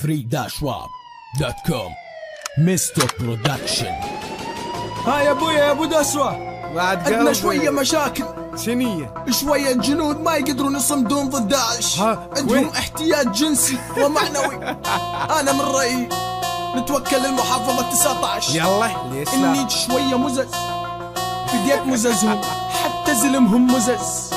free-wap.com مستر برودكشن. ها يا ابويا يا ابو دسوة، عندنا شوية مشاكل. شنية؟ شوية جنود ما يقدرون يصمدون ضد داعش، عندهم احتياج جنسي ومعنوي. أنا من رأيي نتوكل للمحافظة 19. يلا ليش لا؟ إني شوية مزز بديت مززهم حتى زلمهم مزز.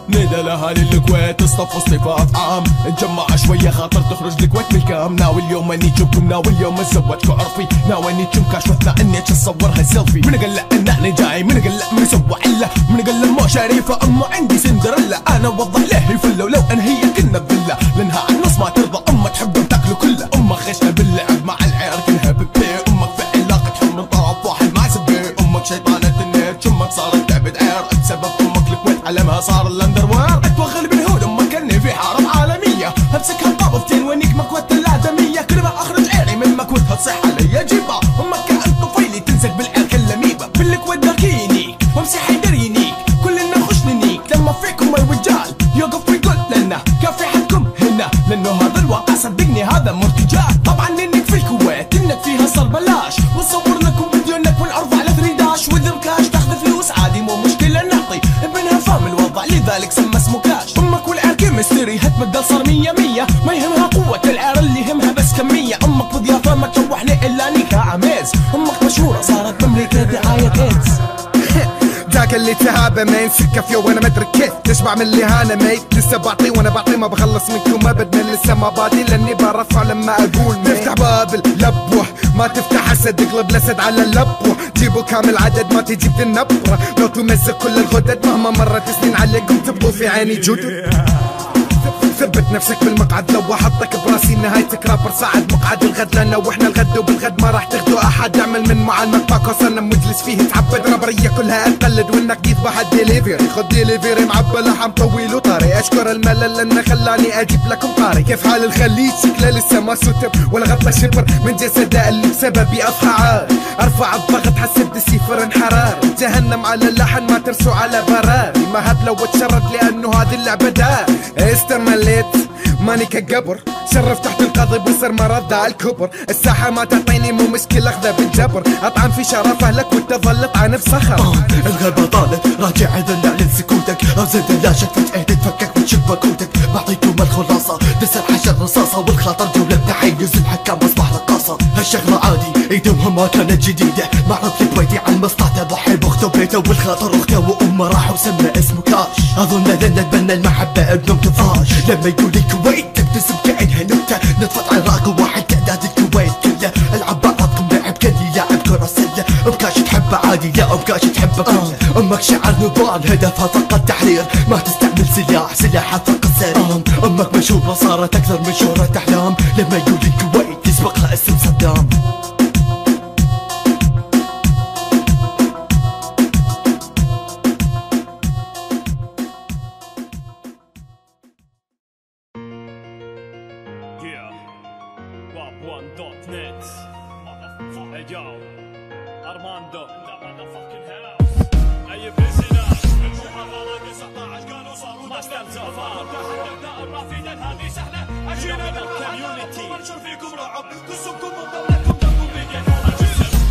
ندى لاهالي الكويت اصطفوا اصطفاف عام، نجمع شوية خاطر تخرج الكويت من الكام. ناوي اليوم اني جبكم، ناوي اليوم ازودكم عرفي، ناوي اني جم كاشفتنا اني اتصورها سيلفي. من قال انني جاي، من قال من سوى عله، من قال مو شريفة اما عندي سندريلا. انا اوضح له يفله ولو ان هي كنا بفله، لانها على النص ما ترضى، امك تحبهم تاكلوا كله. امك خشنا باللعب مع العيال كلها ببي، امك في علاقة حب من طرف واحد ما سبي. امك شيطانة النيت، امك صارت تعبد عير بسبب امك الكويت علمها صار الاندروير. اتوغل بالهود امك اني في حرب عالمية، امسكها بقبضتين وانيك مكوت الادمية. كل ما اخرج عيري من مكوتها تصيح علي جيبها. امك كائن طفيلي تنزل بالعير كاللميبة، بالكويت داكينيك وامسي حيدر ينيك، كلنا خش ننيك لما فيكم الرجال يوقف ويقول لنا كافي حدكم هنا، لانه هذا الواقع صدقني هذا مرتجال. طبعا انك في الكويت انك فيها صار بلاش، ونصور لكم فيديونك والعرض على 3 واذا بكاش تاخذ فلوس عادي مو مشكلة، نعطي ابنها فاهم الوضع لذلك سمى اسمه كاش. امك والعير كيمستري هتبدل صار 100 ما يهمها قوة العير اللي يهمها بس كمية. امك بضيافة ما تشوحني الا نيكا عميز، امك مشهورة صارت بامريكا دعاية ايدز. ذاك اللي تهابه ما ينسك فيه وانا ما ادري كيف تشبع من اللي هانا ميت. لسه بعطي وانا بعطي ما بخلص منكم ابدا، لسه ما بادي لاني برفع لما اقول تفتح باب اللبوه ما تفتح اسد، اقلب الاسد على اللبوه، جيبوا كامل عدد ما تجيب ذي النبره، لو تمزق كل الغدد مهما مرت سنين عليكم تبقوا في عيني جدد. ثبت نفسك بالمقعد لو احطك براسي نهايتك رابر صعد مقعد الغد لنا واحنا الغد وبالغد ما راح تاخذوا احد. اعمل من مع المقباك وصلنا مجلس فيه تعبد ربريه كلها نقلد وانك يذبح الدليفري، خذ دليفري معبى لحم طويل وطري. اشكر الملل لانه خلاني اجيب لكم طاري. كيف حال الخليج شكله لسه ما ستر ولا غطى شبر من جسده اللي بسببي اضحى عار. ارفع الضغط حسب السيفر انحرار، جهنم على اللحن ما ترسوا على براري. ما هب لو اتشرد لانه هذه اللعبه دار. استمليت ماني كقبر، شرف تحت القاضي بيصير مرض ذا الكبر. الساحة ما تعطيني مو مشكلة اخذها بالجبر، اطعن في شرف اهلك وتظل طعن بصخر. الغابة طالت راجع اذا نعلن سكوتك، او زاد اللاشك فجأة تتفكك من شبكوتك. بعطيكم الخلاصة دس الحجر رصاصة، والخاطر جولة تحيز الحكام اصبح رقاصة. هالشغلة عادي ايدهم ما كانت جديدة، معرض الكويتي عن مصلحته ضحي باخته بيته، والخاطر اخته وامه راح وسمى اسمه كاش. اظن لنا تبنى المحبة ابنهم تفاش، لما يقول الكويت تبتسم كأنها نكتة. نطفت عراق واحد تعداد الكويت كله، العب بعضكم لعب كني لاعب كرة سلة. امكاش تحبه عادي لا امكاش تحبه كله. امك شعر نضال هدفها فقط تحرير، ما تستعمل سلاح سلاحها فقط سرير. امك مشهورة صارت اكثر من شهرة احلام، لما يقول الكويت يسبقها اسم صدام. wap1.net Hey yo Armando The motherfucking house أي بزنا المحررة 19 قالوا صاروا ماستر زفار. تحدثنا الرافدة هذه سهلة، أجينا بالكوميونتي ونشر فيكم رعب، قسمكم ودولتكم دمكم بيدينا.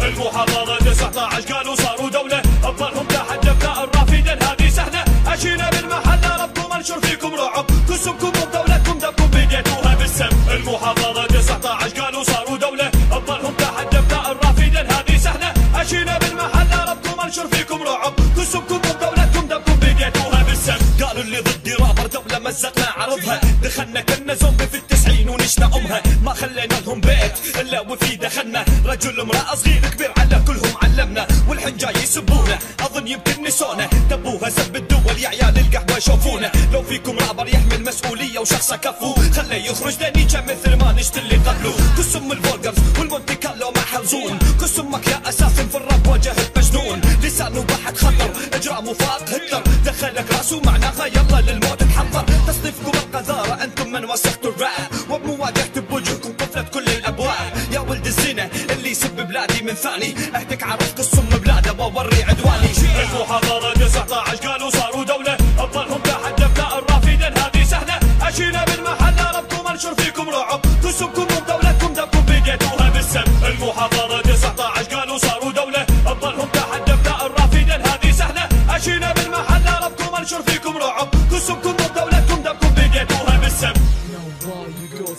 المحررة 19 قالوا صاروا دولة، أفضلهم تحدثنا الرافدة هذه سهلة، أجينا بالمحلة ربكم انشر فيكم رعب، قسمكم ودولتكم دمكم بيديتوها بالسم. المحررة 19 قالوا صاروا دولة، أفضلهم تحدثنا الرافدة هذه سهلة، أجينا بالمحلة ربكم انشر فيكم رعب، قسمكم ودولتكم دمكم بيديتوها بالسم. قالوا اللي ضدي رابر دولة مزقنا عرضها، دخلنا كنا زومبي في ال90 ونشنا امها، ما خلينا لهم بيت الا وفي دخلنا رجل امرأة صغير كبير على كلهم علمنا، والحين جاي يسبونا اظن يمكن نسونا. دبوها سب الدول يا عيال القهوة شوفونا، لو فيكم رابر يحمل مسؤولية وشخصه كفو خليه يخرج دنيجة مثل ما نشت اللي قبله. قسم الفولجرز والمونتي كارلو مع حلزون، قسمك يا اساسن في الراب واجهت مجنون، لسانه بحد خطر اجرامه فاق هتلر، دخلك راسه معناها يلا للموت تحضر. تصنيفكم القذارة انتم من وسختوا الراب، وبمواجهة بوجهكم قفلت كل الابواب. يا ولد الزنا اللي يسب بلادي من ثاني، اهتك عرف قسم بلاده واوري عدواني. المحررة 19 قالوا صاروا دولة، افضلهم تحدثنا الرافدة هذه سهلة، اجينا بالمحلة ربكم منشور فيكم رعب، كسبكم ودولتكم دمكم بديتوها بالسم. المحافظة 19 قالوا صاروا دولة، تظلهم تحت دبداء الرافدين هذه سهلة. عشينا بالمحل ربكم منشور فيكم رعب، كسبكم ودولتكم دمكم بديتوها بالسم.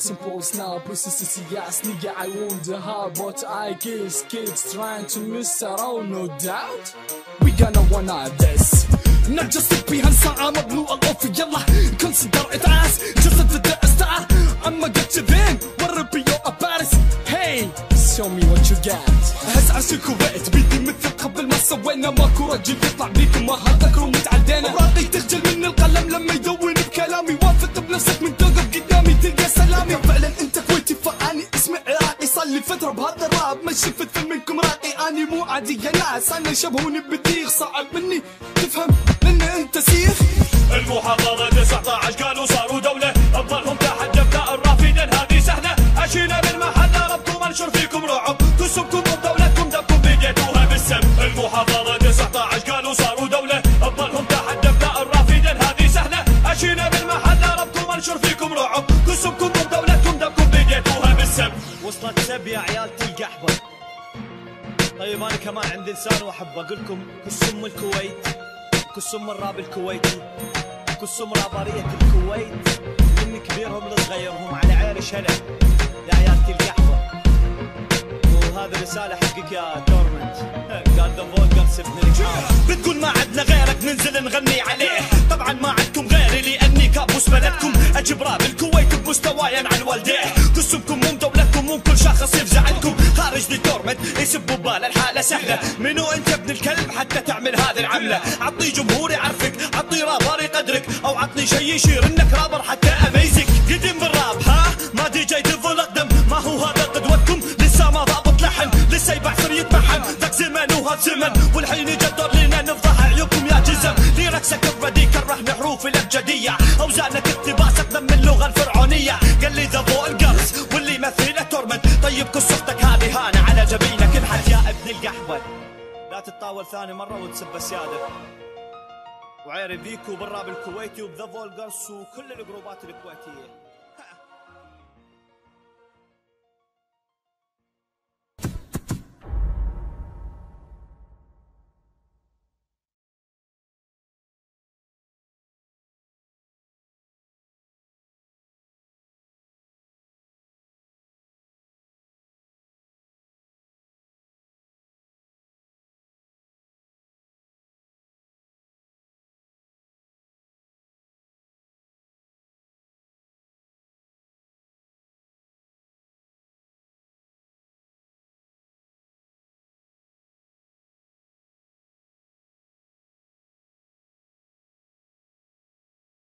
Simple now, processes yes, nigga, I wonder how, but I guess kids trying to miss out, no doubt. We gonna wanna this. Not just to be handsome, I'm a blue all over yalla. Consider it as just a star. I'ma get you then, wanna be your Paris. Hey, show me what you got. هسعى في الكويت بيدي مثل قبل ما سوينا ماكو رجل يطلع بيكم ما هذكروا متعدينا. راضي تخجل من القلم لما يدون بكلامي، وافق بنفسك من توقف قدامي تلقى سلامي. فعلا انت كويتي فاني اسمي عراقي، صار لي فتره بهذا الراب ما شفت منكم راقي. اني مو عادي يا ناس، انا شبهوني ببديغ، صعب مني تفهم لان انت سيخ. المحافظة 19 قالوا صاروا دولة، تظلهم تحت دبداء الرافدين هذه سهلة. عشينا بالمحل ربكم منشور فيكم رعب، كسبكم ودولتكم دمكم بديتوها بالسم. المحافظة 19 قالوا صاروا دولة، تظلهم تحت دبداء الرافدين هذه سهلة. عشينا بالمحل ربكم منشور فيكم رعب، كسبكم ودولتكم دمكم بديتوها بالسم. وصلت سب يا عيال تلقى احبط. طيب انا كمان عندي لسان واحب اقول لكم كسم الكويت، كسم الراب الكويتي، كسم رابرية الكويت، من كبيرهم لصغيرهم على عيال شلع يا عيال تلقى احبط. وهذه رسالة حقك يا دورمنت، قال ذا فولجرز ابن الكام. بتقول ما عندنا غيرك ننزل نغني عليه، طبعا ما عندكم غيري لاني كابوس بلدكم. اجيب راب الكويت بمستواي عن والديه، كسبكم ودولتكم وكل شخص يفزع عنكم. خارج دي دورمنت يسبوا ببال الحالة سهلة، منو انت ابن الكلب حتى تعمل هذه العملة؟ عطني جمهور يعرفك، عطني رابر يقدرك، او عطني شي يشير انك رابر حتى اميزك. قدم بالراب ها ما دي جاي ديفل اقدم، ما هو هذا قدوتكم، لسه ما ضابط لحن، لسه يبعثر يتمحن. ذاك زمن وهذا زمن، والحين يجي الدور لنا نفضح عيوبكم يا جزم. ليركسك الردي كره حروف الابجديه، اوزانك اقتباسك ضم اللغه الفرعونيه. قال لي ذا فولجرز واللي يمثله تورمنت، طيب كسختك هذه هانه على جبينك انحت يا ابن القحوه. لا تتطاول ثاني مرة وتسب السيادة. وعيري بيكو بالراب الكويتي وبذا فولجرز وكل الجروبات الكويتية.